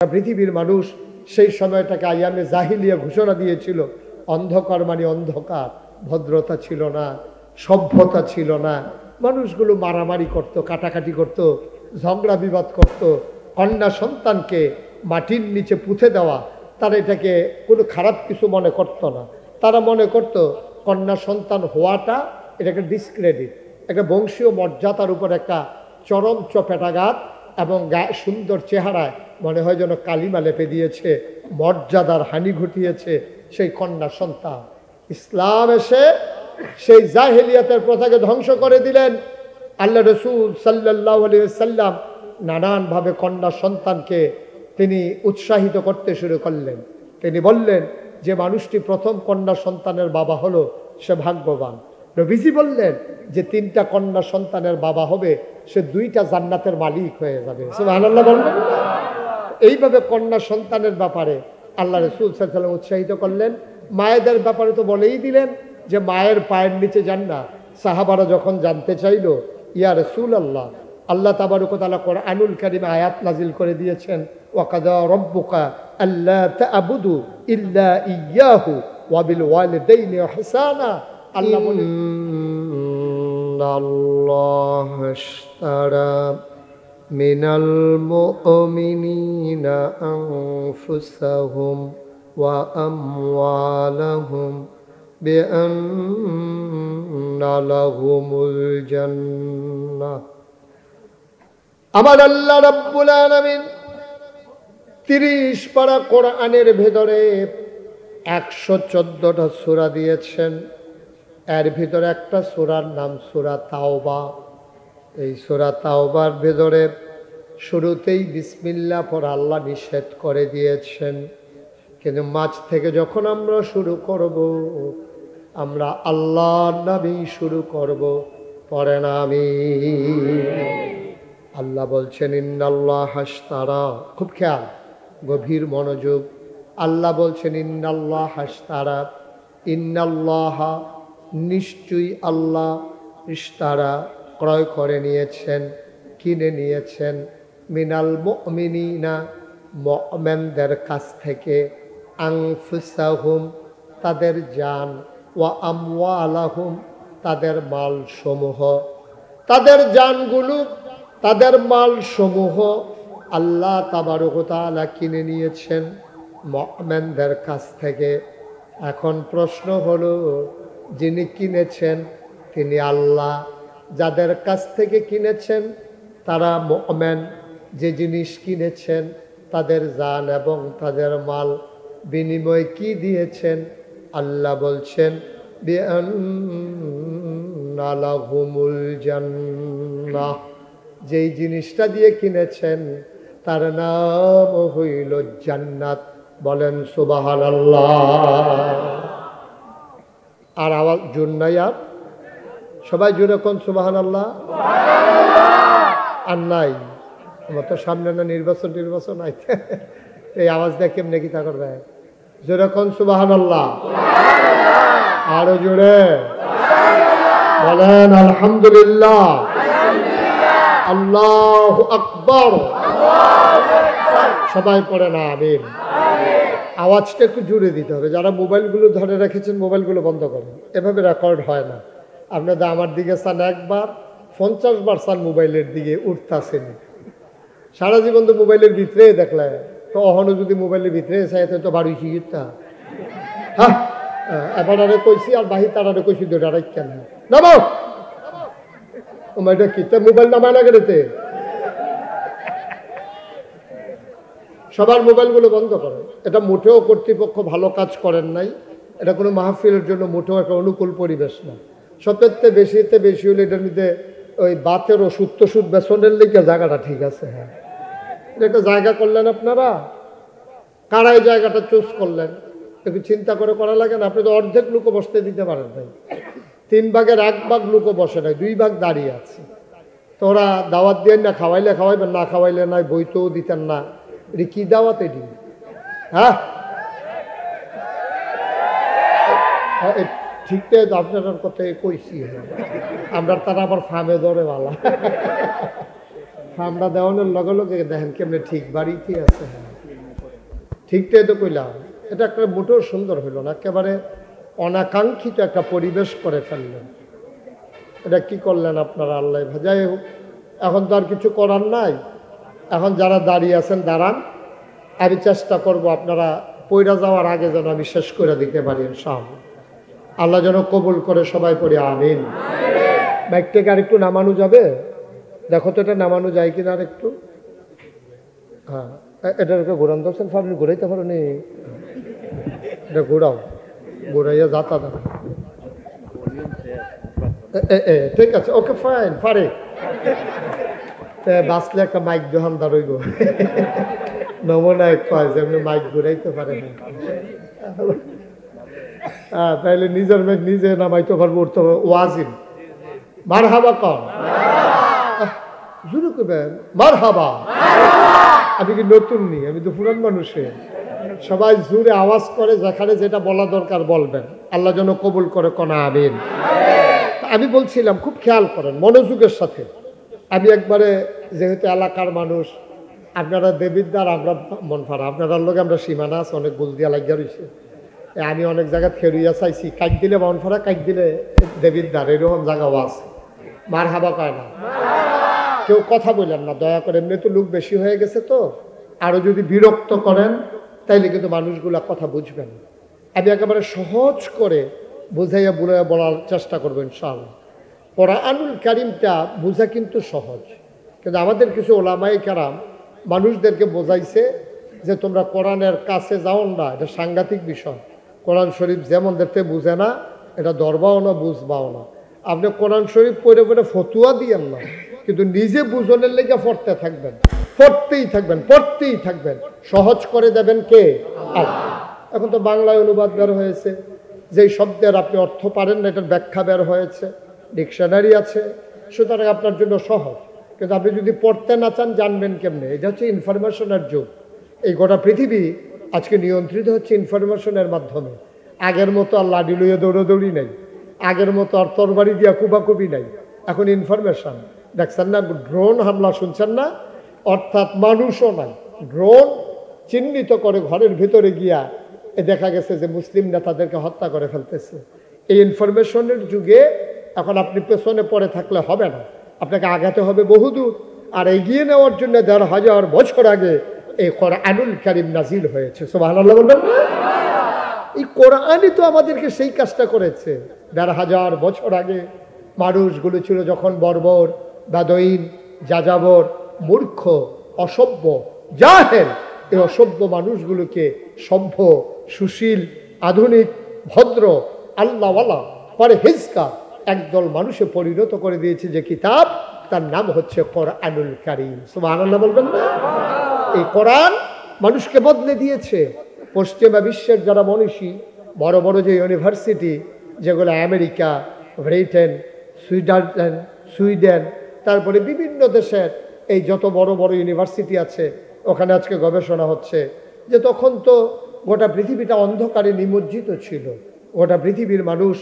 পৃথিবীর মানুষ সেই সময়টাকে আইয়ামে জাহিলিয়া ঘোষণা দিয়েছিল। অন্ধকার মানে অন্ধকার, ভদ্রতা ছিল না, সভ্যতা ছিল না। মানুষগুলো মারামারি করত, কাটাকাটি করত, ঝগড়া বিবাদ করত। কন্যা সন্তানকে মাটির নিচে পুঁতে দেওয়া, তারা এটাকে কোনো খারাপ কিছু মনে করত না। তারা মনে করত কন্যা সন্তান হওয়াটা এটাকে ডিসক্রেডিট, একটা বংশীয় মর্যাদার উপর একটা চরম চপেটাঘাত, এবং সুন্দর চেহারায় মনে হয় যেন কালিমা লেপে দিয়েছে, মর্যাদার হানি ঘটিয়েছে সেই কন্যা সন্তান। ইসলাম এসে সেই জাহেলিয়াতের প্রথাকে ধ্বংস করে দিলেন। আল্লাহ রসুল সাল্লাল্লাহু আলাইহি ওয়াসাল্লাম নানানভাবে কন্যা সন্তানকে তিনি উৎসাহিত করতে শুরু করলেন। তিনি বললেন যে মানুষটি প্রথম কন্যা সন্তানের বাবা হলো সে ভাগ্যবান। নবীজি বললেন যে 3টা কন্যা সন্তানের বাবা হবে সে 2টা জান্নাতের মালিক হয়ে যাবে। সুবহানাল্লাহ বললেন। এইভাবে কন্যা সন্তানের ব্যাপারে আল্লাহ রাসূল সাল্লাল্লাহু আলাইহি ওয়াসাল্লাম উৎসাহিত করলেন। মায়েদের ব্যাপারে তো বলেই দিলেন যে মায়ের পায়ের নিচে জান্নাত। সাহাবারা যখন জানতে চাইল, ইয়া রাসূলুল্লাহ, আল্লাহ তাবারক ওয়া তাআলা কোরআনুল কারীমে আয়াত নাজিল করে দিয়েছেন, ওয়া কাযা রাব্বুকা আল্লা তা'বুদু ইল্লা ইয়্যাহু ওয়া বিল ওয়ালিদাইনি ইহসানা। আল্লাহ বলেন, ইন্নাল্লাহা আশতারা মিনাল মুমিনিনা আনফুসাহুম ওয়া আমওয়ালাহুম বিআন্না লাহুমুল জান্নাহ। আমার আল্লাহ রাব্বুল আলামিন 30 পারা কোরআনের ভেতরে 114টা সূরা দিয়েছেন। এর ভিতরে একটা সূরার নাম সূরা তাওবা। এই সূরা তাওবার ভেতরে শুরুতেই বিসমিল্লাহ পড়া আল্লাহ নিষেধ করে দিয়েছেন, কিন্তু মাঝ থেকে যখন আমরা শুরু করব আমরা আল্লাহর নামেই শুরু করব, পড়ে না আমি। আল্লাহ বলছেন ইন্নাল্লাহা আশতারা, খুব খেয়াল, গভীর মনোযোগ। আল্লাহ বলছেন ইন্নাল্লাহা আশতারা, ইন্নাল্লাহা নিশ্চয়ই আল্লাহ, ইশতারা ক্রয় করে নিয়েছেন, কিনে নিয়েছেন, মিনাল মুমিনিনা মুমিনদের কাছ থেকে, আনফুসাহুম তাদের জান, ওয়া আমওয়ালাহুম তাদের মাল সমূহ, তাদের জানগুলো তাদের মাল সমূহ আল্লাহ তাবারক ওয়া তাআলা কিনে নিয়েছেন মুমিনদের কাছ থেকে। এখন প্রশ্ন হলো, যিনি কিনেছেন তিনি আল্লাহ, যাদের কাছ থেকে কিনেছেন তারা মুমিন, যে জিনিস কিনেছেন তাদের জান এবং তাদের মাল, বিনিময়ে কি দিয়েছেন? আল্লাহ বলছেন বিআন্না লাহুমুল জান্নাহ, যেই জিনিসটা দিয়ে কিনেছেন তার নাম হইল জান্নাত। বলেন সুবহানাল্লাহ। আর আওয়াজ জোর নাই, আর সবাই জোরে কোন সুবহানাল্লাহ। আর নাই, আমার তো সামনে না নির্বাচন আইতে, এই আওয়াজ দিয়ে কেমনে কি তা করবে? জোরে কোন সুবহানাল্লাহ। আরো জোরে বলেন আলহামদুলিল্লাহ, আল্লাহু আকবার। সবাই পড়ে না আমিন। আওয়াজটা একটু জুড়ে দিতে হবে। যারা মোবাইলগুলো ধরে রেখেছেন মোবাইলগুলো বন্ধ করেন, এভাবে রেকর্ড হয় না। আপনাদের আমার দিকে চান একবার, 50 বার চান মোবাইলের দিকে, উঠতেছেন। সারা জীবন তো মোবাইলের ভিতরে দেখলে, তো অহনো যদি মোবাইলের ভিতরে চাই তো বাড়ি শিখা। হ্যাঁ, এবার আরে কইছি আর বাহি তারারে কইছি দুটারে কেন নামো এটা কি মোবাইল নামায় না গেলেতে। সবার মোবাইলগুলো বন্ধ করেন। এটা মোটেও কর্তৃপক্ষ ভালো কাজ করেন নাই। এটা কোনো মাহফিলের জন্য মোটেও একটা অনুকূল পরিবেশ না। সবচেয়ে বেশি হলে এটার মধ্যে ওই বাতের ওষুধ টষুধ বেসনের লেগে জায়গাটা ঠিক আছে। হ্যাঁ, একটা জায়গা করলেন আপনারা, কারা এই জায়গাটা চুজ করলেন একটু চিন্তা করে করা লাগে না? আপনি তো অর্ধেক লোকও বসতে দিতে পারেন নাই, 3 ভাগের 1 ভাগ লোকও বসে নাই, 2 ভাগ দাঁড়িয়ে আছে। তো ওরা দাওয়াত দিয়ে না, খাওয়াইলে খাওয়াইবেন, না খাওয়াইলে নাই, বইতেও দিতেন না। এটা কি দাওয়াত এটি? হ্যাঁ, ঠিকটাই তো আপনার কথাই কইছি। আমরা তারা আবার ফার্মে ধরে ভালো ফার্মটা দেওয়ানোর লগে লগে দেখেন কেমনে ঠিক বাড়িতে আছে। ঠিকটাই তো কইলাম, এটা একটা মোটেও সুন্দর হইল না, একেবারে অনাকাঙ্ক্ষিত একটা পরিবেশ করে ফেললেন। এটা কি করলেন আপনারা, আল্লাহ যাই হোক, এখন তো আর কিছু করার নাই। এখন যারা দাঁড়িয়ে আছেন দাঁড়ান, আমি চেষ্টা করব আপনারা পইরা যাওয়ার আগে যেন আমি শেষ করে দিতে পারি ইনশাআল্লাহ। আল্লাহ যেন কবুল করে, সবাই পড়ি আমিন। বাইকটাকে আর একটু নামানো যাবে? দেখো তো এটা নামানো যায় কিনা আর একটু। হ্যাঁ, এটার একটা ঘোরান দর্শন আপনি ঘুরাইতে পারো নি, এটা ঘোরাও, ঘুরাইয়া যাতা দাও। ঠিক আছে, ওকে ফাইন, পারে বাঁচলে একটা মাইক দোকানদার হইব, নমুনা এক পায় যে আপনি মাইক ঘুরাইতে পারেন। হ্যাঁ, তাইলে নিজের মেঘ নিজে নামাইতে পারবো, উঠতে পারবো। ওয়াজিন মার হাবা কর, জুড়ে করবেন মার হাবা। আমি কি নতুন নি, আমি তো পুরান মানুষের। সবাই জুড়ে আওয়াজ করে, যেখানে যেটা বলা দরকার বলবেন। আল্লাহ যেন কবুল করে, কনা আমিন। আমি বলছিলাম, খুব খেয়াল করেন মনোযোগের সাথে। আমি একবারে, যেহেতু এলাকার মানুষ, আপনারা দেবিদ্দার, আমরা মন ফাড়া, আপনার লোক আমরা সীমানা আছে, অনেক গুল দিয়া লাগিয়া রয়েছে। আমি অনেক জায়গা খেরুইয়া চাইছি, কাক দিলে মন ফাড়া, কাক দিলে দেবিদ্দার, এরকম জায়গাও আছে। মার হাবা কয় না, কেউ কথা বললেন না দয়া করে, এমনি তো লোক বেশি হয়ে গেছে তো। আরো যদি বিরক্ত করেন তাইলে কিন্তু মানুষগুলা কথা বুঝবেন। আমি একেবারে সহজ করে বুঝাইয়া বুঝাইয়া বলার চেষ্টা করবো ইনশাআল্লাহ। কোরআনুল কারীমটা বোঝা কিন্তু সহজ, কিন্তু আমাদের কিছু ওলামায়ে কেরাম মানুষদেরকে বোঝাইছে যে তোমরা কোরআনের কাছে যাও না, এটা সাংঘাতিক বিষয়। কোরআন শরীফ যেমন দেখতে বুঝে না, এটা ধরবাও না, বুঝবাও না। আপনি কোরআন শরীফ পড়ে পড়ে ফতুয়া দিয়েন না, কিন্তু নিজে বুঝনের লেগে পড়তে থাকবেন, পড়তেই থাকবেন, পড়তেই থাকবেন। সহজ করে দেবেন কে? আল্লাহ। এখন তো বাংলায় অনুবাদ বের হয়েছে, যেই শব্দের আপনি অর্থ পারেন না, এটার ব্যাখ্যা বের হয়েছে, ডিকশনারি আছে, সুতরাং আপনার জন্য সহজ। কিন্তু আপনি যদি পড়তে না চান, জানবেন কেমনে? এটা হচ্ছে ইনফরমেশনের যুগ। এই গোটা পৃথিবী আজকে নিয়ন্ত্রিত হচ্ছে ইনফরমেশনের মাধ্যমে। আগের মতো আর লাডি লইয়া দৌড়াদৌড়ি নাই, আগের মতো আর তরবারি দিয়া কুবাকুবি নাই। এখন ইনফরমেশন। দেখছেন না, ড্রোন হামলা শুনছেন না? অর্থাৎ মানুষও নাই, ড্রোন চিহ্নিত করে ঘরের ভিতরে গিয়া দেখা গেছে যে মুসলিম নেতাদেরকে হত্যা করে ফেলতেছে। এই ইনফরমেশনের যুগে এখন আপনি পেছনে পড়ে থাকলে হবে না, আপনাকে আগাতে হবে বহুদূর। আর এগিয়ে নেওয়ার জন্য ১,৫০০ বছর আগে এই কোরআনুল কারীম নাজিল হয়েছে। সুবহানাল্লাহ বলবেন। এই কোরআনই তো আমাদেরকে সেই কাজটা করেছে। ১,৫০০ বছর আগে মানুষগুলো ছিল যখন বর্বর, বাদইন, যাযাবর, মূর্খ, অসভ্য, জাহেল, এই অসভ্য মানুষগুলোকে সভ্য, সুশীল, আধুনিক, ভদ্র, আল্লাহওয়ালা, পরহেজগার একদল মানুষে পরিণত করে দিয়েছে। যে কিতাব, তার নাম হচ্ছে কোরআনুল কারীম। সুবহানাল্লাহ বলবেন না? এই কোরআন মানুষকে বদলে দিয়েছে। পশ্চিমা বিশ্বের যারা মনীষী, বড় বড় যে ইউনিভার্সিটি, যেগুলো আমেরিকা, ব্রিটেন, সুইজারল্যান্ড, সুইডেন, তারপরে বিভিন্ন দেশের এই যত বড় বড় ইউনিভার্সিটি আছে, ওখানে আজকে গবেষণা হচ্ছে যে তখন তো গোটা পৃথিবীটা অন্ধকারে নিমজ্জিত ছিল। গোটা পৃথিবীর মানুষ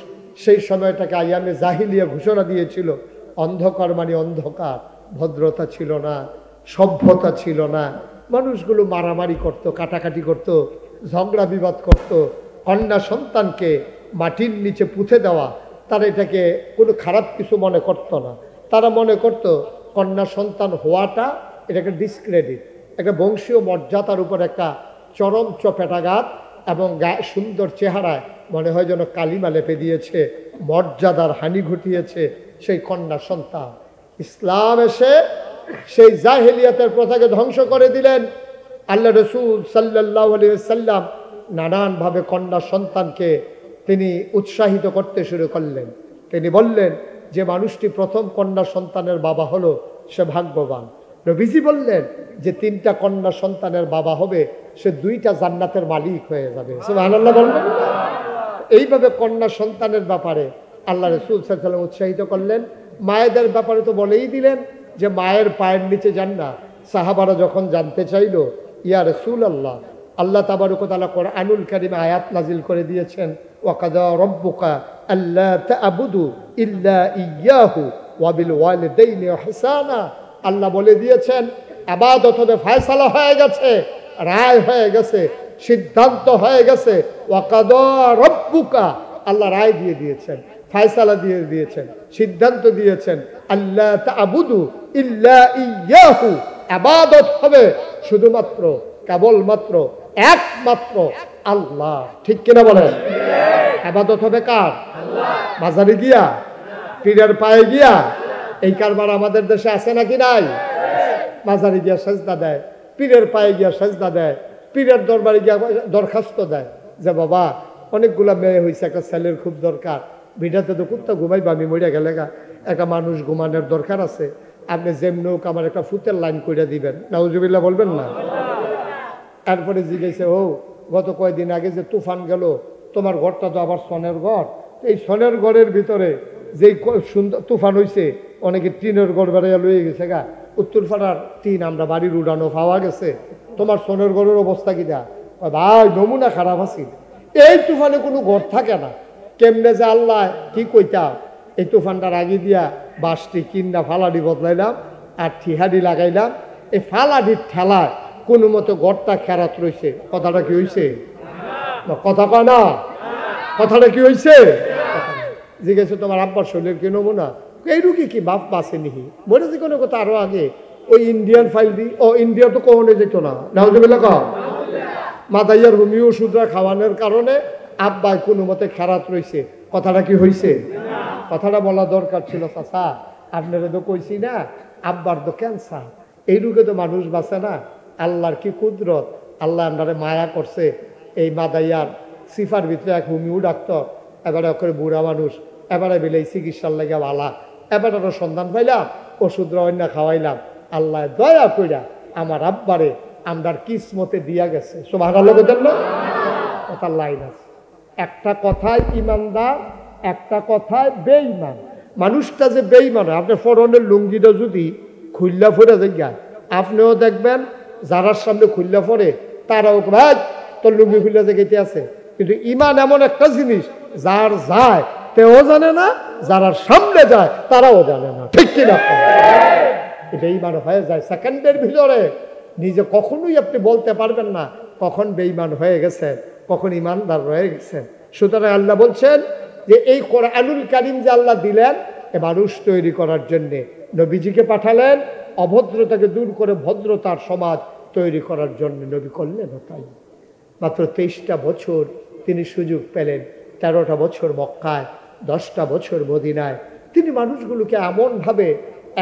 সেই সময়টাকে আইয়ামে জাহিলিয়া ঘোষণা দিয়েছিল। অন্ধকার মানে অন্ধকার, ভদ্রতা ছিল না, সভ্যতা ছিল না। মানুষগুলো মারামারি করত, কাটাকাটি করত, ঝগড়া বিবাদ করত। কন্যা সন্তানকে মাটির নিচে পুঁতে দেওয়া, তারা এটাকে কোনো খারাপ কিছু মনে করত না। তারা মনে করত কন্যা সন্তান হওয়াটা এটাকে ডিসক্রেডিট, একটা বংশীয় মর্যাদার উপর একটা চরম চপেটাঘাত, এবং সুন্দর চেহারায় মনে হয় যেন কালিমা লেপে দিয়েছে, মর্যাদার হানি ঘটিয়েছে সেই কন্যা সন্তান। ইসলাম এসে সেই জাহেলিয়াতের প্রথাকে ধ্বংস করে দিলেন। আল্লাহ রসুল সাল্লাল্লাহু আলাইহি ওয়াসাল্লাম নানানভাবে কন্যা সন্তানকে তিনি উৎসাহিত করতে শুরু করলেন। তিনি বললেন যে মানুষটি প্রথম কন্যা সন্তানের বাবা হলো, সে ভাগ্যবান। নবীজি বললেন যে 3টা কন্যা সন্তানের বাবা হবে, সে 2টা জান্নাতের মালিক হয়ে যাবে। সুবহানাল্লাহ বলবেন। এইভাবে কন্যা সন্তানের ব্যাপারে আল্লাহ রাসূল সাল্লাল্লাহু আলাইহি ওয়াসাল্লাম উৎসাহিত করলেন। মায়েদের ব্যাপারে তো বলেই দিলেন যে মায়ের পায়ের নিচে জান্নাত। সাহাবারা যখন জানতে চাইল, ইয়া রাসূলুল্লাহ, আল্লাহ তাবারক ওয়া তাআলা কোরআনুল কারীমে আয়াত নাজিল করে দিয়েছেন, ওয়া কাযা রাব্বুকা আল্লা তা'বুদু ইল্লা ইয়্যাহু ওয়া বিল ওয়ালিদাইনি ইহসানা। আল্লাহ বলে দিয়েছেন ইবাদত হবে, ফয়সালা হয়ে গেছে, রায় হয়ে গেছে, সিদ্ধান্ত হয়ে গেছে। ওয়াকাদা রব্বুকা, আল্লাহ রায় দিয়ে দিয়েছেন, ফায়সালা দিয়ে দিয়েছেন, সিদ্ধান্ত দিয়েছেন, আল্লাহ তা'বুদু ইল্লা ইয়াহু, ইবাদত হবে শুধুমাত্র কেবলমাত্র একমাত্র আল্লাহ। ঠিক কিনা বলেন? ইবাদত হবে কার? মাজারে গিয়া, পীরের পায়ে গিয়া? এই কারবার আমাদের দেশে আছে নাকি নাই? মাজারে গিয়া সেজদা দেয়, পীরের পায়ে গিয়া সেজদা দেয়, পীরের দরবারে গিয়া দরখাস্ত দেয় যে বাবা অনেকগুলা মেয়ে হয়েছে, একটা ছেলের খুব দরকার, ভিটাতে তো কুত্তা ঘুমাইবা, আমি মরিয়া গেলে একটা মানুষ ঘুমানোর দরকার আছে, আপনি যেমনি হোক আমার একটা ফুতের লাইন করে দিবেন। নাউজুবিল্লাহ বলবেন না? তারপরে জিজ্ঞেসে, ও গত কয়েকদিন আগে যে তুফান গেল, তোমার ঘরটা তো আবার সনের ঘর, এই সনের ঘরের ভিতরে যেই সুন্দর তুফান হয়েছে, অনেকে টিনের ঘর বেড়াইয়া লয়ে গেছে গা, উত্তর পাড়ার টিন আমরা বাড়ির উড়ানো পাওয়া গেছে, তোমার সোনের ঘরের অবস্থা কি দা? ভাই নমুনা খারাপ আছে, এই তুফানে কোনো ঘর থাকে না। কেমনে যে আল্লাহ কি কইতা, এই তুফানটার আগে দিয়া বাসটি কিন্না ফালাডি বদলাইলাম আর ঠিহাডি লাগাইলাম, এই ফালাডির ঠেলায় কোনো মতো ঘরটা খেরাত রয়েছে। কথাটা কি হয়েছে? কথা কয় না, কথাটা কি হয়েছে? জিজ্ঞেস তোমার আব্বার শরীরের কি নমুনা? এই রুগী কি বাপ বাসে নিহি বলেছি কোনো কথা। আরো আগে ওই ইন্ডিয়ান ফাইল দি, ও ইন্ডিয়া তো কখনো যেত না, নাউজুবিল্লাহ কও। মাদাইয়ার হোমিও ওষুধরা খাওয়ানোর কারণে আব্বাই কোনো মতে খেরাত রয়েছে। কথাটা কি হয়েছে? কথাটা বলা দরকার ছিল। চাচা আপনারা তো কইছি না, আব্বার তো ক্যান্সার, এই রোগে তো মানুষ বাঁচে না। আল্লাহর কি কুদরত, আল্লাহ আপনারে মায়া করছে। এই মাদাইয়ার সিফার ভিতরে এক হোমিও ডাক্তার, এবারে করে বুড়া মানুষ, এবারে বেলে চিকিৎসার লাগে ভালা, এবারে সন্ধান পাইলাম, ওষুধরা অন্য খাওয়াইলাম, আল্লাহ দয়া কইরা আমার আব্বারে আমরার কিসমতে দিয়া গেছে। সুবহানাল্লাহ বলেন না? কথার লাইন আছে, একটা কথায় ইমানদার, একটা কথায় বেঈমান। মানুষটা যে বেঈমান, আপনার ফরনের লুঙ্গিটা যদি খুল্লা ফরে যায়, আপনিও দেখবেন যারার সামনে খুল্লা ফরে তারাও ভাই তোর লুঙ্গি খুল্লা জায়গাতে আছে। কিন্তু ইমান এমন একটা জিনিস, যার যায় তেও জানে না, যারা সামনে যায় তারাও জানে না। ঠিক কিনা? বেঈমান হয়ে যায় সেকেন্ডের ভিতরে। নিজে কখনোই আপনি বলতে পারবেন না কখন বেঈমান হয়ে গেছে, কখন ইমানদার রয়ে গেছেন। সুতরাং আল্লাহ বলছেন যে এই কোরআনুল কারীম যে আল্লাহ দিলেন, এ মানুষ তৈরি করার জন্যে নবীজিকে পাঠালেন, অভদ্রতাকে দূর করে ভদ্রতার সমাজ তৈরি করার জন্য নবী করলেন। তাই মাত্র 23টা বছর তিনি সুযোগ পেলেন, 13টা বছর মক্কায়, 10টা বছর মদিনায়। তিনি মানুষগুলোকে এমনভাবে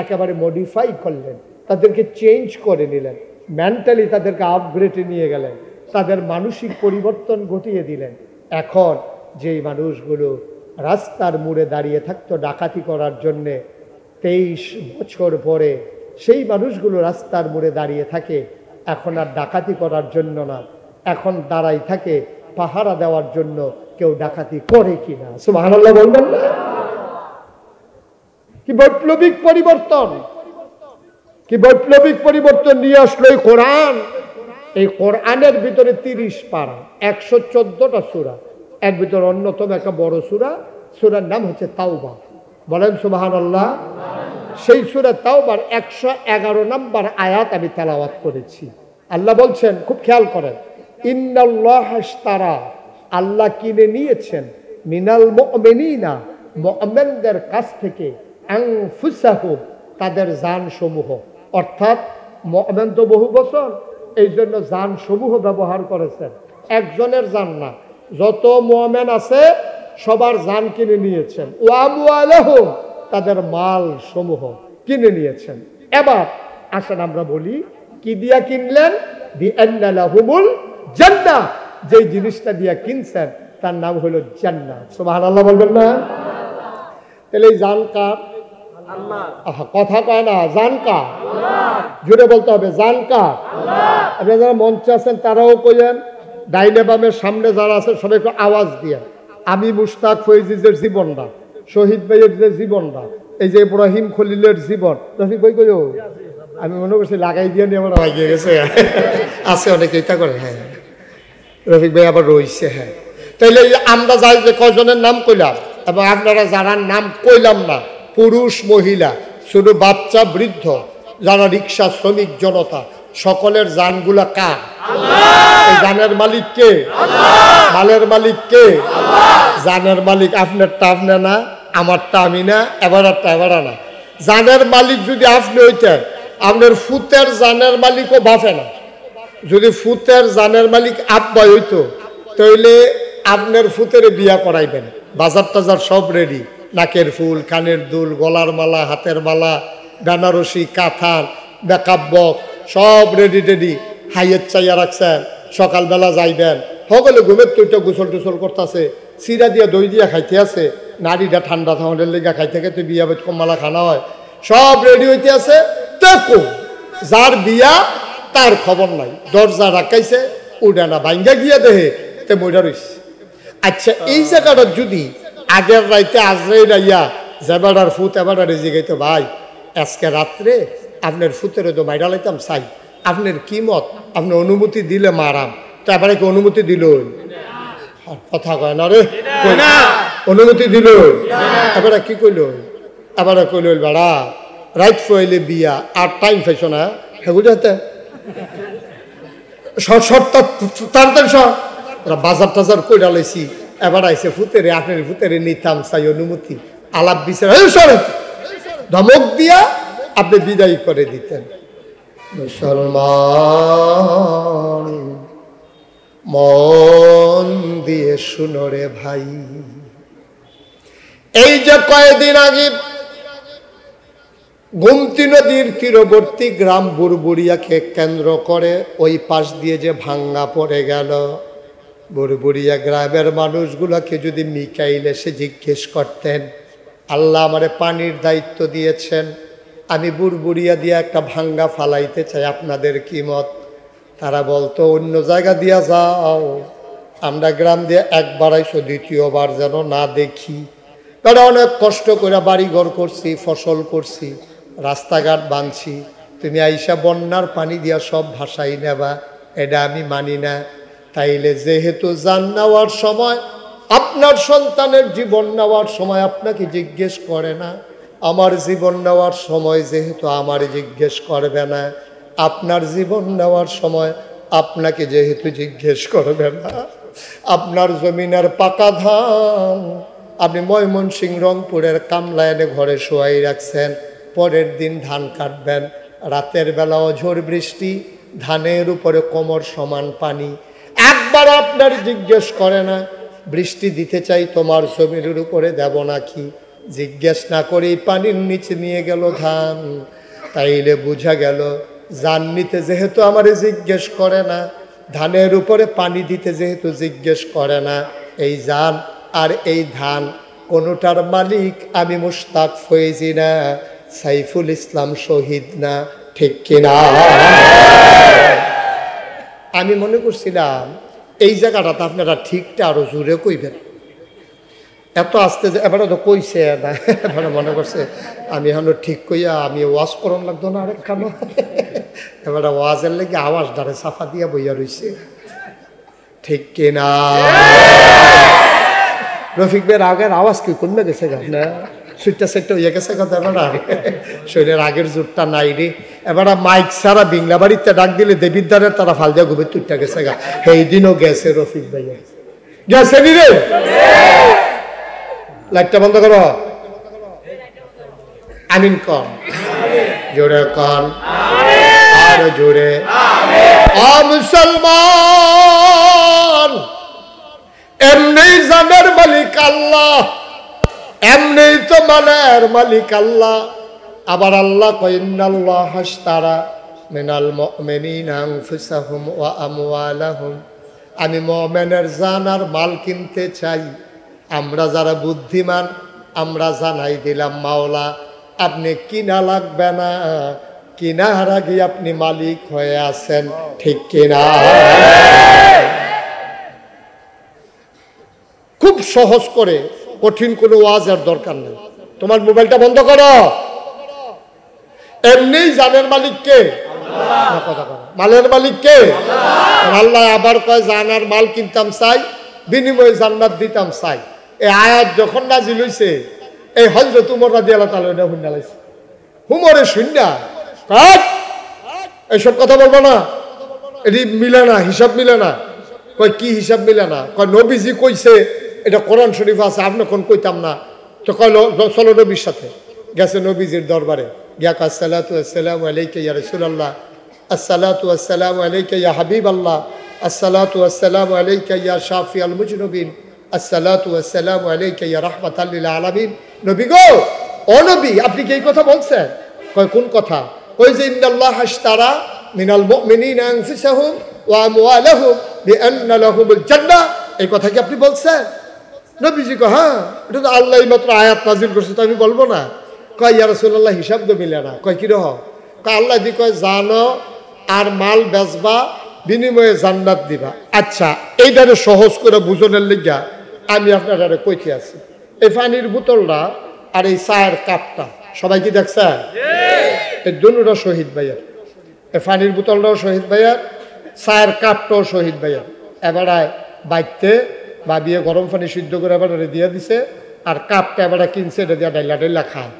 একেবারে মডিফাই করলেন, তাদেরকে চেঞ্জ করে নিলেন, মেন্টালি তাদেরকে আপগ্রেডে নিয়ে গেলেন, তাদের মানসিক পরিবর্তন ঘটিয়ে দিলেন। এখন যেই মানুষগুলো রাস্তার মোড়ে দাঁড়িয়ে থাকতো ডাকাতি করার জন্যে, 23 বছর পরে সেই মানুষগুলো রাস্তার মোড়ে দাঁড়িয়ে থাকে এখন আর ডাকাতি করার জন্য না, এখন দাঁড়াই থাকে পাহারা দেওয়ার জন্য কেউ ডাকাতি করে কিনা। সুবহানাল্লাহ বলবেন না? কি বৈপ্লবিক পরিবর্তন, কি বৈপ্লবিক পরিবর্তন নিয়ে আসলো এই কোরআন। এই কোরআনের ভিতরে 30 পারা, 114টা সূরা, এর ভিতরে অন্যতম একটা বড় সূরা, সূরার নাম হচ্ছে তাওবা। বলেন সুবহানাল্লাহ। সেই সূরা তাওবার 111 নম্বর আয়াত আমি তেলাওয়াত করেছি। আল্লাহ বলছেন, খুব খেয়াল করেন, ইন্নাল্লাহা ইশতারা, আল্লাহ কিনে নিয়েছেন, মিনাল মুমিনিনা, মুমিনদের কাছ থেকে, আনফুসাহুম, তাদের জান সমূহ। অর্থাৎ মুমিন তো বহু বছর, এই জন্য জান সমূহ ব্যবহার করেছেন, একজনের জান না, যত মুমিন আছে সবার জান কিনে নিয়েছেন। ওয়া আমওয়ালাহুম, তাদের মাল সমূহ কিনে নিয়েছেন। এবার আসেন আমরা বলি, কি দিয়া কিনলেন? বিআন্না লাহুমুল জান্নাহ, যে জিনিসটা দিয়া কিনছেন তার নাম হলো জান্নাত। সুবহানাল্লাহ বলবেন না? তাহলে এই জান কার? কথা কয় না, জান কার? জুড়ে বলতে হবে, জান কার? আপনারা যারা মঞ্চে আছেন তারাও কইেন, ডাইনে বামের সামনে যারা আছেন সবাই একটু আওয়াজ দিয়ে। আমি মুশতাক ফৈজিজের জীবনটা, শহীদ ভাইয়ের যে জীবনটা, এই যে ইব্রাহিম খলিলের জীবন, রফিক ভাই কই? আমি মনে করছি লাগাই দিয়ে নিয়ে আমার আওয়াজ দিয়ে গেছে। আছে অনেকে এটা করে। হ্যাঁ রফিক ভাই আবার রয়েছে। হ্যাঁ, তাইলে আমরা যাই যে কজনের নাম কইলাম, এবং আপনারা যারা নাম কইলাম না, পুরুষ মহিলা, শুধু বাচ্চা বৃদ্ধ, যারা রিক্সা শ্রমিক জনতা, সকলের জানগুলা কার? এই জানের মালিক কে? মালের মালিক কে? জানের মালিক আপনারটা আপনি না, আমারটা আমি না, এবারটা এবার না। জানের মালিক যদি আপনি হইতেন, আপনার ফুতের জানের মালিকও বাফে না। যদি ফুতের জানের মালিক আব্বা হইতো, তাইলে আপনার ফুতের বিয়া করাইবেন। বাজার টাজার সব রেডি, নাকের ফুল, কানের দুল, গলার মালা, হাতের মালা, বেনারসি, কাঁথান, মেকআপ বক্স সব রেডি টেডি হাইয়ের চাইয়া রাখছেন। সকালবেলা যাইবেন, সকলে ঘুমের তুইটা গোসল টুসল করতেছে, চিরা দিয়া দই দিয়া খাইতে আছে, নারীটা ঠান্ডা থাউনের লেগে খাইতে খাইতে বিয়া বেশ কমালা খানা হয়, সব রেডি হইতে আছে। দেখো যার বিয়া তার খবর নাই, দরজা রাখাইছে উঠে না, ভাঙ্গা গিয়া দেহে তে মইরা রইছে। আচ্ছা এই জায়গাটা যদি আগের রাইতে আজরাই রাইয়া যেবাডার ফুত এবাডার জিগাইতো, ভাই আজকে রাত্রে আপনার ফুতের তো মাইরা লাইতাম চাই, আপনার কি মত? আপনি অনুমতি দিলে মারাম। তো এবারে কি অনুমতি দিল? কথা কয় না রে, অনুমতি দিল। এবারে কি কইল? এবারে কইল বেড়া রাইট ফইলে বিয়া আর টাইম পাইছ না, হ্যাঁ বুঝাতে তাড়াতাড়ি সব বাজার টাজার কইরা লাইছি। এবার আইসে ফুতেরে, আপনার ফুতেরে নিতাম চাই অনুমতি, আলাপ বিচার ধমক দিয়া আপনি বিদায় করে দিতেন। মুসলমান মন দিয়ে শুনো রে ভাই, এই যে কয়েকদিন আগে গোমতী নদীর তীরবর্তী গ্রাম বুড়বুড়িয়াকে কেন্দ্র করে ওই পাশ দিয়ে যে ভাঙ্গা পড়ে গেল, বুড়বুড়িয়া গ্রামের মানুষগুলোকে যদি মিকাইল এসে জিজ্ঞেস করতেন, আল্লাহ আমারে পানির দায়িত্ব দিয়েছেন, আমি বুড়বুড়িয়া দিয়ে একটা ভাঙ্গা ফালাইতে চাই, আপনাদের কি মত? তারা বলতো অন্য জায়গা দিয়া যাও, আমরা গ্রাম দিয়ে একবার আইসো, দ্বিতীয়বার যেন না দেখি। কারণ অনেক কষ্ট করে বাড়িঘর করছি, ফসল করছি, রাস্তাঘাট বাঁধছি, তুমি আইসা বন্যার পানি দিয়া সব ভাসাই নেবা, এটা আমি মানি না। তাইলে যেহেতু জান নেওয়ার সময়, আপনার সন্তানের জীবন নেওয়ার সময় আপনাকে জিজ্ঞেস করে না, আমার জীবন নেওয়ার সময় যেহেতু আমার জিজ্ঞেস করবে না, আপনার জীবন নেওয়ার সময় আপনাকে যেহেতু জিজ্ঞেস করবে না, আপনার জমিনের পাকা ধান আপনি ময়মনসিংহ রংপুরের কামলা এনে ঘরে শোয়াই রাখছেন, পরের দিন ধান কাটবেন, রাতের বেলাও ঝড় বৃষ্টি, ধানের উপরে কোমর সমান পানি, একবার আপনার জিজ্ঞেস করে না বৃষ্টি দিতে চাই তোমার জমির উপরে দেব নাকি, জিজ্ঞেস না করেই পানির নিচে নিয়ে গেল ধান। তাইলে বোঝা গেল জান নিতে যেহেতু আমারে জিজ্ঞেস করে না, ধানের উপরে পানি দিতে যেহেতু জিজ্ঞেস করে না, এই জান আর এই ধান কোনোটার মালিক আমি মুশতাক ফয়েজি না, সাইফুল ইসলাম শহীদ না, ঠিক কিনা? আমি মনে করছিলাম এই জায়গাটাতে আপনারা ঠিকটা আরো জোরে কইবেন, এত আসতে যে এবারে তো কইছে না, এবারে মনে করছে আমি এখন ঠিক কইয়া আমি ওয়াজ করন লাগতো না আরেক খানো, এবারে ওয়াজের লেগে আওয়াজ ডারে সাফা দিয়া বইয়া রইছে, ঠিক কিনা? রফিক ভাইয়ের আগের আওয়াজ কি কমে গেছে গা না, সুইটটা সেটটা হইয়া গেছে কথা, এবার শরীরের আগের জোরটা নাই রে। এবার মাইক সারা বিংলা বাড়িতে ডাক দিলে দেবিদ্বারের তারা ফাল দিয়া ঘুমে তুইটা গেছে গা, সেই দিনও গেছে রফিক ভাইয়া, গেছে নি রে? লাইটটা বন্ধ করো, আমিন কন, জোরে কন, আর জোরে। মুসলমান এমনি জানের মালিক আল্লাহ, এমনি তো মালের মালিক আল্লাহ। আবার আল্লাহ কয় ইন্নাল্লাহ হাশতারা মিনাল মুমিনিনা আনফুসাহুম ওয়া আমওয়ালাহুম, আমি মুমিনের জান আর মাল কিনতে চাই। আমরা যারা বুদ্ধিমান আমরা জানাই দিলাম মাওলা আপনি কিনা লাগবে না, কিনার আগে আপনি মালিক হয়ে আছেন, ঠিক কিনা? খুব সহজ করে, কঠিন কোনো ওয়াজের দরকার নেই। তোমার মোবাইলটা বন্ধ করো, এমনি জানের মালিক কে? কথা করো, মালের মালিক কে? আল্লাহ আবার কয় জানার মাল কিনতাম চাই, বিনিময়ে জান্নাত দিতাম চাই। এই আয়াত যখন নাজিল হইছে, এই হযরত উমর রাদিয়াল্লাহু তাআলা এটা শুননা লাইছে, উমরে শুননা এইসব কথা বলবো না, এটি মিলে না, হিসাব মিলে না। কয় কি হিসাব মিলে না? কয় নবীজি কইছে, এটা কোরআন শরীফ আছে, আপনি কোন কইতাম না। তো কয় চলো নবীর সাথে। গেছে নবীজির দরবারে, গিয়া কয় আসসালাতু আসসালামু আলাইকা ইয়া রাসূলুল্লাহ, আসসালাতু আসসালামু আলাইকা ইয়া হাবিবাল্লাহ, আসসালাতু আসসালামু আলাইকা ইয়া শাফিআল মুজনিবিন, আসসালাতু আসসালামু আলাইকা ইয়া রাহমাতাল লিল আলামিন। নবী গো, ও নবী, আপনি কি এই কথা বলছেন? কয় কোন কথা? কই যে ইন্নাল্লাহা আশতারা মিনাল মুমিনিনা আনফুসাহুম ওয়া আমওয়ালাহুম বিআন্না লাহুমুল জান্নাহ। এই কথা কি আপনি বলছেন? নবীজি কয় হ্যাঁ, এটা তো আল্লাহ মাত্র আয়াত নাজিল করছে, তো আমি বলবো না। কয় ইয়া রাসূলুল্লাহ, হিসাব তো মিলে না। কয় কি রকম? কয় আল্লাহ দি কয় জানো আর মাল বেচবা, বিনিময়ে জান্নাত দিবা। আচ্ছা, এইটারে সহজ করে বুঝনের লিগা আমি আপনারা কইতে আছি, এই পানির বোতলটা আর এই চায়ের কাপটা সবাই কি দেখছে? এই দুটোটা শহীদ ভাইয়ার। এই পানির বোতলটাও শহীদ ভাইয়ার, চায়ের কাপটাও শহীদ ভাইয়ার। এবারে বাইতে বা বিয়ে গরম পানি সিদ্ধ করে এবারে দিয়ে দিছে, আর কাপটা এবারে কিনছে, এটা দিয়ে ডাইলা ডাইলা খায়।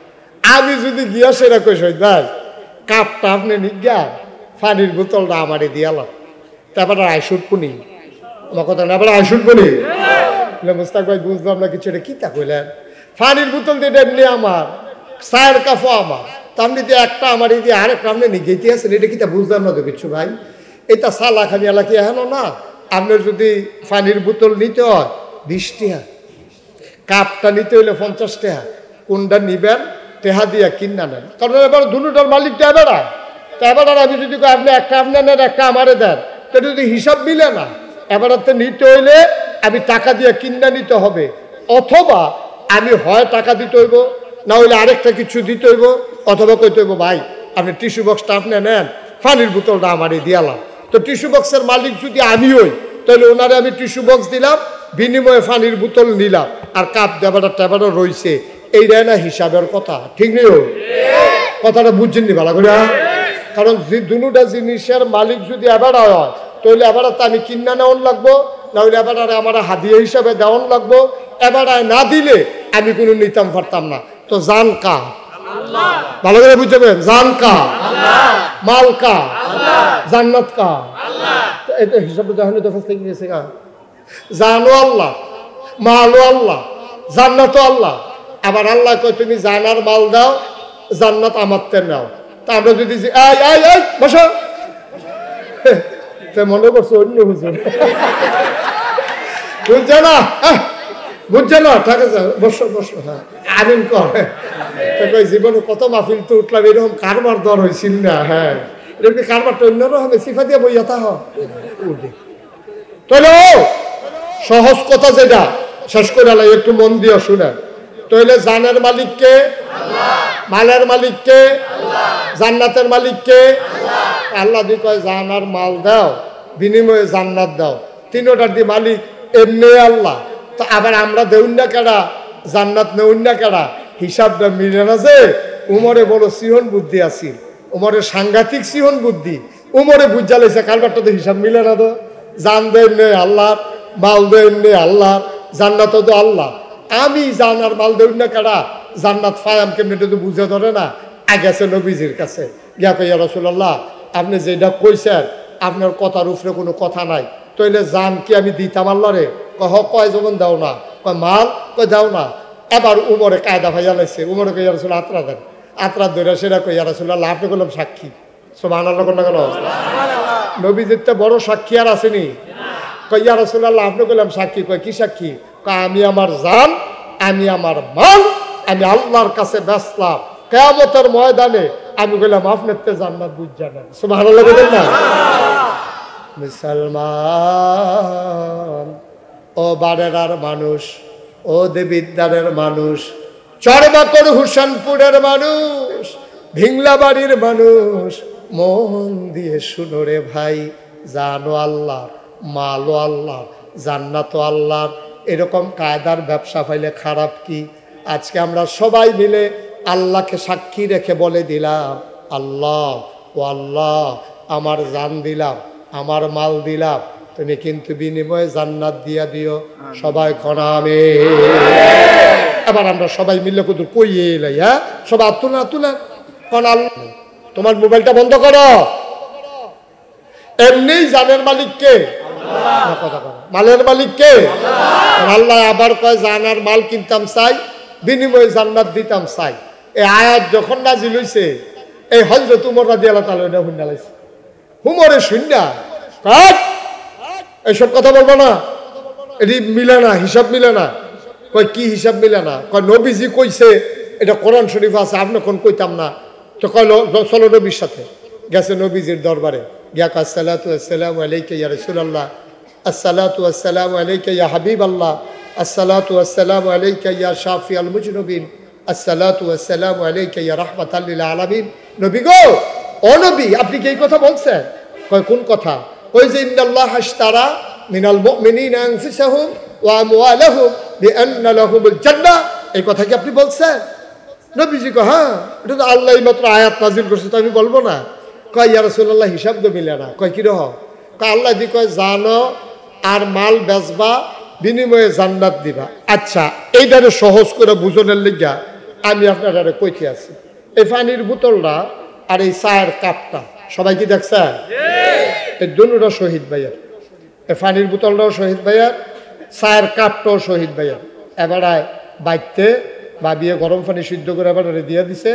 আমি যদি গিয়া সেরা কই শহীদ ভাই, কাপটা আপনি নিজ্ঞা, পানির বোতলটা আমারে দিয়ালাম, তারপরে আইসুট পুনি আমার কথা না, এবারে আইসুট পুনি মুস্তাক ভাই বুঝলাম না কিছু, এটা কি তা কইলেন? পানির বোতল দিয়ে এমনি আমার, চায়ের কাপও আমার, তামনি দিয়ে একটা আমার এই দিয়ে আরেকটা আপনি নিগেতে আছেন, এটা কি তা বুঝলাম না তো কিছু ভাই। এটা সালা খানি এলাকি হেন না, আপনার যদি পানির বোতল নিতে হয় 20 টাকা, কাপটা নিতে হইলে 50 টাকা, কোনটা নিবেন টেহা দিয়া কিনা নেন, কারণ এবার দুটোটার মালিকটা এবারায়। তা এবার আমি যদি আপনি একটা আপনি নেন, একটা আমারে দেন, তো যদি হিসাব মিলে না, এবারে নিতে হইলে আমি টাকা দিয়ে কিনা নিতে হবে, অথবা আমি হয় টাকা দিতে হইব, না হইলে আরেকটা কিছু দিতে হইব, অথবা কইতে হইব ভাই আপনি টিস্যু বক্সটা আপনি নেন, পানির বোতলটা আমারই দিয়ালাম। তো টিস্যু বক্সের মালিক যদি আমি হই, তাহলে ওনারে আমি টিস্যু বক্স দিলাম, বিনিময়ে পানির বোতল নিলাম, আর কাপ দেবাটা টেবাটা রয়েছে, এইটাই না হিসাবের কথা, ঠিক নেই? কথাটা বুঝছেন নি ভালো করে? কারণ দুটা জিনিসের মালিক যদি এবার হয়, তাহলে এবার তো আমি কিনা নেওয়ান লাগবো, না হলে এবার আমার হাদিয়া হিসাবে দেওয়ান লাগবো। এবার না দিলে আমি কোনো নিতাম পারতাম না। তো জান কা, ভালো করে বুঝবেন, জান কা, মাল কা, জান্নাত কা, এটা হিসাবে যখন গেছে গা, জানো আল্লাহ, মালও আল্লাহ, জান্নাতও আল্লাহ। আবার আল্লাহ কয় তুমি জানার মাল দাও, জান্নাত আমার তে নাও। তা আমরা যদি বসো, মনে করছো অন্য হুজুর বুঝছে না, বুঝছে না, ঠিক আছে বসো বসো, হ্যাঁ আমিন কয় জীবনে কত মাহফিল তো উঠলাম, এরকম কারবার দর হয়েছিল না। হ্যাঁ, এরকম কারবারটা অন্যরকম সিফা দিয়ে বইয়া তা উঠে। তাহলে সহজ কথা যেটা শেষ করে একটু মন দিয়ে শুনেন, তাহলে জানের মালিককে, মালের মালিককে, জান্নাতের মালিককে আল্লাহ দি কয় জানার মাল দাও, বিনিময়ে জান্নাত দাও, তিনোটার দি মালিক এমনি আল্লাহ। তো আবার আমরা দেউন না কেডা, জান্নাত নেউন না কেডা, হিসাবটা মিলে না। যে উমরে বড় সিহন বুদ্ধি আছিল, উমরের সাংঘাতিক সিহন বুদ্ধি, উমরে বুঝা লেছে কারবারটা তো হিসাব মিলে না। তো জান দেন নে আল্লাহ, মাল দেন নে আল্লাহ, জান্নাত তো আল্লাহ। আমি জানার মাল দেউন না কেডা, জান্নাত ফায়াম কেমনি তো বুঝে ধরে না। আগেছে নবীজির কাছে গিয়া কই ইয়া রাসূলুল্লাহ, আপনি যেটা কইছেন আপনার কথার উপরে কোনো কথা নাই, তাইলে জান কি আমি দিতাম আল্লাহ রে? কয় যখন দাও না, কয় মাল, কয় দাও না। এবার উমরে কায়দা ভাইয়া লাগছে, উমরে কই ইয়া রাসূলুল্লাহ আত্রা দেন, আত্রা ধরে সেটা কই ইয়া রাসূলুল্লাহ আপনি করলাম সাক্ষী। সুবহানাল্লাহ কোন কেন? নবীজির তো বড় সাক্ষী আর আসেনি। কই ইয়া রাসূলুল্লাহ আপনি করলাম সাক্ষী। কয় কি সাক্ষী? কয় আমি আমার জান, আমি আমার মাল আমি আল্লাহর কাছে বেচলাম, কিয়ামতের ময়দানে আমি বললাম আপনার তে জান্নাত বুঝ জানেন। সুবহানাল্লাহ বলেন না? মুসলমান ও বারেরার মানুষ, ও দেবিদ্বারের মানুষ, চরবাকর হুসেনপুরের মানুষ, ভিংলাবাড়ির মানুষ, মন দিয়ে শুনো রে ভাই, জানো আল্লাহ, মালও আল্লাহ, জান্নাতও আল্লাহ। এরকম কায়দার ব্যবসা পাইলে খারাপ কি? আজকে আমরা সবাই মিলে আল্লাহকে সাক্ষী রেখে বলে দিলাম, আল্লাহ ও আল্লাহ আমার জান দিলাম, আমার মাল দিলাম, তুমি কিন্তু বিনিময়ে জান্নাত দিয়া দিও। সবাই খনামে। এবার আমরা সবাই মিলে কত কইয়ে এলাই, হ্যাঁ সবাই তুলেন তুলেন। তোমার মোবাইলটা বন্ধ করো, এমনি জানের মালিক কে? মালের মালিক কে? আল্লাহ আবার কয় জানার মাল কিনতাম চাই, বিনিময়ে জান্নাত দিতাম চাই। এই আয়াত যখন নাজিল হইছে, এই হযরত উমর রাদিয়াল্লাহু তাআলা এটা শুননা লাইছে। উমরে শুননা এইসব কথা বলবো না, এটি মিলে না, হিসাব মিলে না। কয় কি হিসাব মিলে না? কয় নবীজি কইছে, এটা কোরআন শরীফ আছে, আপনি কোন কইতাম না। তো কইলো চলো নবীর সাথে। গেছে নবীজির দরবারে, গিয়া কয় আসসালাতু ওয়াসসালামু আলাইকা ইয়া রাসূলুল্লাহ, আসসালাতু ওয়াসসালামু আলাইকা ইয়া হাবিবাল্লাহ, আসসালাতু ওয়াসসালামু আলাইকা ইয়া শাফিআল মুজনুবিন, আসসালাতু ওয়াসসালামু আলাইকা ইয়া রাহমাতাল লিল আলামিন। নবী গো, ও নবী, আপনি কি এই কথা বলছেন? কয় কোন কথা? কই যে ইন্নাল্লাহা আশতারা মিনাল মুমিনিনা আনফুসাহুম ওয়া আমওয়ালাহুম বিআন্না লাহুমুল জান্নাহ। এই কথা কি আপনি বলছেন? নবীজি কয় হ্যাঁ, এটা তো আল্লাহ মাত্র আয়াত নাজিল করছে, তো আমি বলবো না। কয় ইয়া রাসূলুল্লাহ, হিসাব তো মিলে না। কয় কি রকম? কয় আল্লাহ দি কয় জানো আর মাল বেচবা, বিনিময়ে জান্নাত দিবা। আচ্ছা, এইটারে সহজ করে বুঝনের লিগা আমি আপনারা কইতে আছি। এই পানির বোতলটা আর এই চায়ের কাপটা সবাই কি দেখছেন? এই দুটোটা শহীদ ভাইয়ার। এই পানির বোতলটাও শহীদ ভাইয়ার, চায়ের কাপটাও শহীদ ভাইয়ার। এবারায় বাইতে ভাবিয়ে গরম পানি সিদ্ধ করে এবারে দিয়ে দিছে,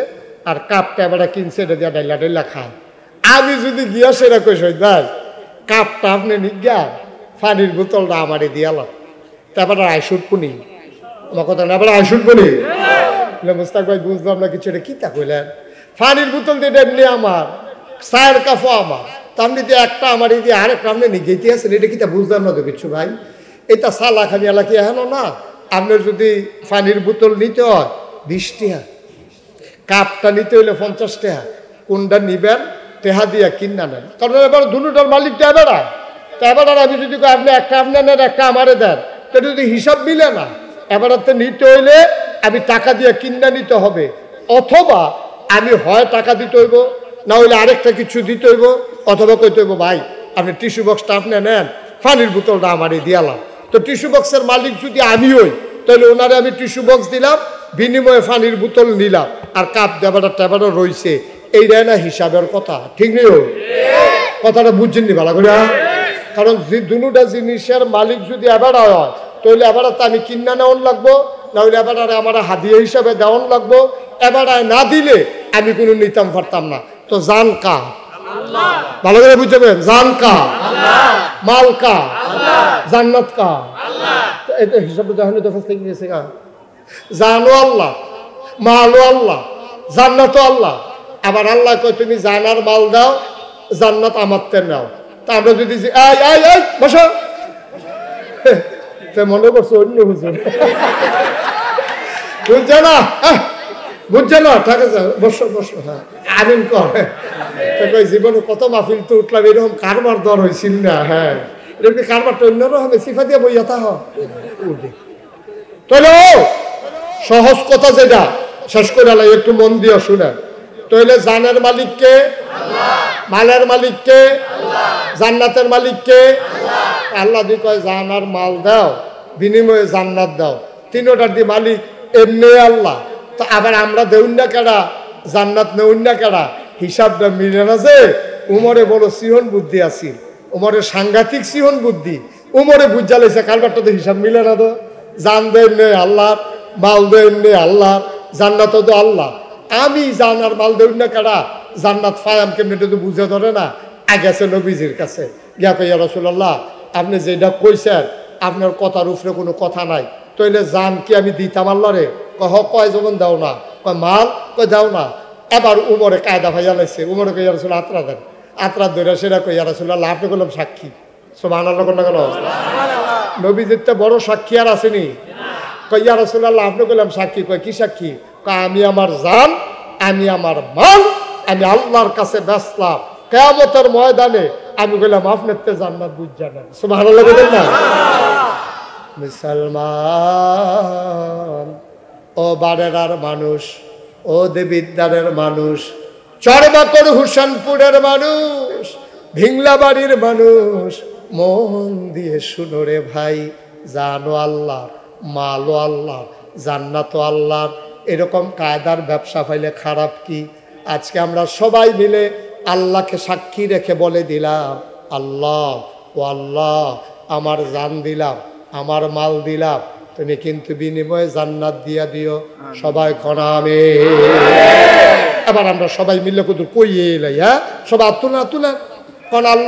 আর কাপটা এবারে কিনছে, এটা দিয়ে ডাইলা ডাইলা খায়। আমি যদি গিয়া সেরা কই শহীদ ভাই, কাপটা আপনি নিগা, পানির বোতলটা আমারে দিয়ালাম, তারপরে আইসুট পুনি আমার কথা না, এবার আইসুট পুনি মুস্তাক ভাই বুঝলাম না কিছু, এটা কি তা কইলেন? পানির বোতল দিয়ে এমনি আমার, চায়ের কাপও আমার, তার নিতে একটা আমার এই দিয়ে আরেকটা আপনি নিগেতে আছেন, এটা কি তা বুঝলাম না তো কিছু ভাই। এটা সালা খানি এলাকি হেন না, আপনার যদি পানির বোতল নিতে হয় 20 টাকা, কাপটা নিতে হইলে 50 টাকা, কোনটা নিবেন টেহা দিয়া কিনা নেন, কারণ এবার দুটোটার মালিকটা এবার তা এবার আমি যদি আপনি একটা আপনি নেন, একটা আমারে দেন, তো যদি হিসাব মিলে না, এবার নিতে হইলে আমি টাকা দিয়ে কিনা নিতে হবে, অথবা আমি হয় টাকা দিতে হইব, না হইলে আরেকটা কিছু দিতে হইব, অথবা কইতে হইব ভাই আপনি টিস্যু বক্সটা আপনি নেন, পানির বোতলটা আমারই দিয়ালাম। তো টিস্যু বক্সের মালিক যদি আমি হই, তাহলে ওনারে আমি টিস্যু বক্স দিলাম, বিনিময়ে পানির বোতল নিলাম, আর কাপ দেবাটা টেবাটা রয়েছে, এইটাই না হিসাবের কথা, ঠিক নেই? কথাটা বুঝছেননি ভালো করে? কারণ যে দুটা জিনিসের মালিক যদি এবার হয়, তাহলে এবার তো আমি কিনা নেওয়ান লাগবো, না হলে এবার আমার হাদিয়া হিসাবে দেওয়ান লাগবো, এবার না দিলে আমি কোনো নিতাম পারতাম না। তো জান কা ভালো করে বুঝবেন, জান কা, মাল কা, জান্নাত কা, এটা হিসাবে যখন তো ফার্স্ট থেকে গেছে গা, জানো আল্লাহ, মালও আল্লাহ, জান্নাতও আল্লাহ। আবার আল্লাহ কয় তুমি জানার মাল দাও, জান্নাত আমার তে নাও। তা আমরা যদি বসো, মনে করছো অন্য বুঝো, বুঝছে না, বুঝছে না, ঠিক আছে বসো বসো, হ্যাঁ আমিন কয় জীবনে কত মাহফিল তো উঠলাম, এরকম কারবার দর হয়েছিল না। হ্যাঁ, এরকম কারবারটা অন্যরকম সিফা দিয়ে বইয়া তা উঠে। তাহলে সহজ কথা যেটা শেষ করে আলাই, একটু মন দিয়ে শুনে। তাহলে জানের মালিককে, মালের মালিককে, জান্নাতের মালিককে আল্লাহ দি কয় জানার মাল দাও, বিনিময়ে জান্নাত দাও, তিনোটার দি মালিক এমনি আল্লাহ। তো আবার আমরা দেউন না কেডা, জান্নাত নেউন না কেডা, হিসাবটা মিলে না। যে উমরে বড় সিহন বুদ্ধি আছিল, উমরের সাংঘাতিক সিহন বুদ্ধি, উমরে বুঝা লেছে কারবারটা তো হিসাব মিলে না। তো জান দেন নে আল্লাহ, মাল দেন নে আল্লাহ, জান্নাত তো আল্লাহ। আমি জানার মাল দেউন না কেডা, জান্নাত ফায়াম কেমনি তো বুঝে ধরে না। আগেছে নবীজির কাছে গিয়া কই ইয়া রাসূলুল্লাহ, আপনি যেটা কইছেন আপনার কথার উপরে কোনো কথা নাই, তাইলে জান কি আমি দিতাম আল্লাহরে? কয় যখন দাও না, কয় মাল, কয় দাও না। এবার উমরে কায়দা ভাইয়া লাইছে, উমরে কই ইয়া রাসূলুল্লাহ আত্রা দেন, আত্রা ধরে সেটা কই ইয়া রাসূলুল্লাহ আপনি করলাম সাক্ষী। সুবহানাল্লাহ কোন না কেন? নবীজির তো বড় সাক্ষী আর আসেনি। কই ইয়া রাসূলুল্লাহ আপনি করলাম সাক্ষী। কয় কি সাক্ষী? কয় আমি আমার জান, আমি আমার মাল আমি আল্লাহর কাছে বেচলাম, কিয়ামতের ময়দানে আমি বললাম আপনার তে জান্নাত বুঝ জানেন। সুবহানাল্লাহ বলেন না? মুসলমান ও বারেরার মানুষ, ও দেবিদ্বারের মানুষ, চরবাকর হুসেনপুরের মানুষ, ভিংলাবাড়ির মানুষ, মন দিয়ে শুনো রে ভাই, জানো আল্লাহ, মালও আল্লাহ, জান্নাতও আল্লাহ। এরকম কায়দার ব্যবসা পাইলে খারাপ কি? আজকে আমরা সবাই মিলে আল্লাহকে সাক্ষী রেখে বলে দিলাম আল্লাহ ও আল্লাহ আমার জান দিলাম, আমার মাল দিলাম, তুমি কিন্তু বিনিময়ে জান্নাত দিয়া দিও। সবাই কনামে। এবার আমরা সবাই মিলে কত কইয়ে এলাই, হ্যাঁ সবাই তুলা তুলেন কোন আল্লাহ।